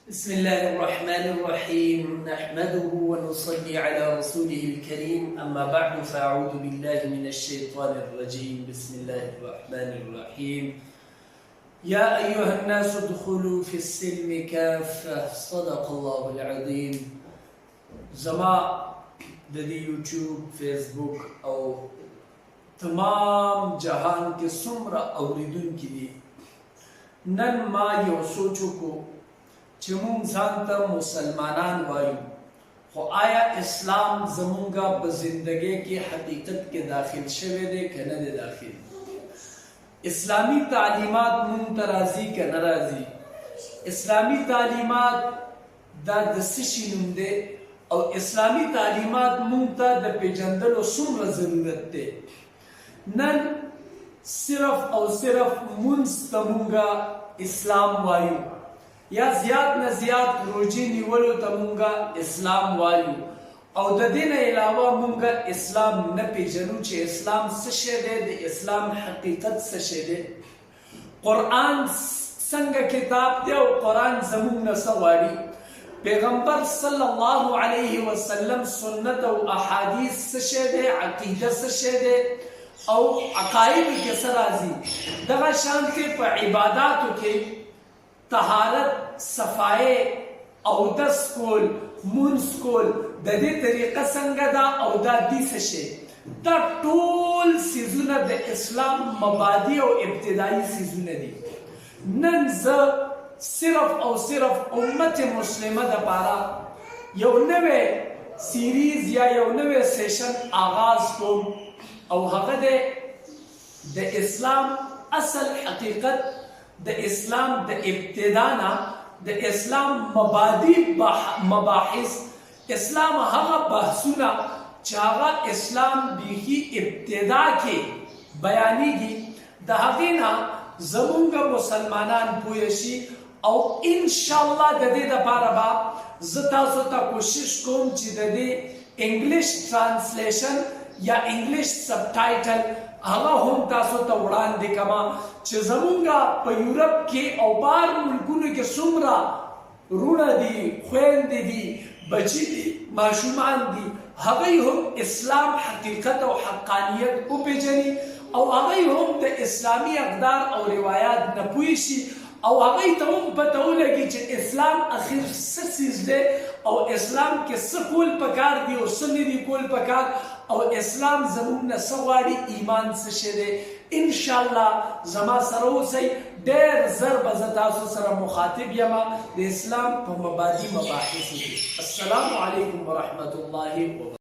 بسم الله الرحمن الرحيم نحمده ونصلي على رسوله الكريم أما بعد فأعوذ بالله من الشيطان الرجيم بسم الله الرحمن الرحيم يا أيها الناس ادخلوا في السلم كافة صدق الله العظيم زما ددي يوتيوب فيسبوك أو تمام جهان کے سمرا اوریدون کی دی نن ما یو سوچو کو چې مونږ ځان ته مسلمانان وایو خو آیا اسلام زمونږه په زندګۍ کې حقیقت کې داخل شوی دی که نه دی داخل اسلامی تعلیمات مونږ ته راځي که نه راځي اسلامی تعلیمات دا د څه شي نوم دی او اسلامی تعلیمات مونږ ته د پیژندلو څومره ضرورت دی نن صرف او صرف مونږ ته مونږه اسلام وایو یا زیات نه زیات روجی نیولو ته مونږه اسلام وایو او د دې نه علاوه مونږه اسلام نه پیژنو چې اسلام څه شی دی د اسلام حقیقت څه شی دی قرآن څنګه کتاب دی او قرآن زموږ نه څه غواړي پیغمبر صلی الله علیه وسلم سنت او احادیث څه شی دی عقیده څه شی دی او عقاید کې څه راځي دغه شانتې په عباداتو کې طهارت صفای اودس کول مونځ کول د دې طریقه څنګه ده او دا دې څه شی دا ټول څیزونه د اسلام مبادی او ابتدایي څیزونه دي نن زه صرف او صرف امت مسلمه دپاره یو نوی سیریز یا یو نوی سیشن آغاز کوم او هغه د اسلام اصل حقیقت د اسلام د ابتدانا د اسلام مباحث اسلام هغه بحثونه چې هغه اسلام بیخي ابتدا کې بیانېږي د هغې نه زمونږ مسلمانان پوه شي او انشاءالله د دې دپاره به زه تاسو ته کوشش کوم چې د دې انګلیش ټرانسلیشن یا انګلیش سب ټایټل هغه هم تاسو ته وړاندې کما چې زمونږه په یورپ کې او بار ملکونو کې څومره وروڼه دي خویندې دي بچي دي ماشومان دي هغوی هم اسلام حقیقت او حقانیت وپېژني او هغوی هم د اسلامي اقدار او روایات نه پوه شي او هغوی ته هم پته ولګي چې اسلام اخر څه څیز دی او اسلام کې څه کول پکار دي او څه نه دي کول پکار او اسلام زموږ نه څه غواړي ایمان څه شی دی انشاءالله زما سره اوسئ ډېر زر به زه تاسو سره مخاطب یم د اسلام په مبادي مباحثو کې السلام علیکم ورحمة الله وبرکاته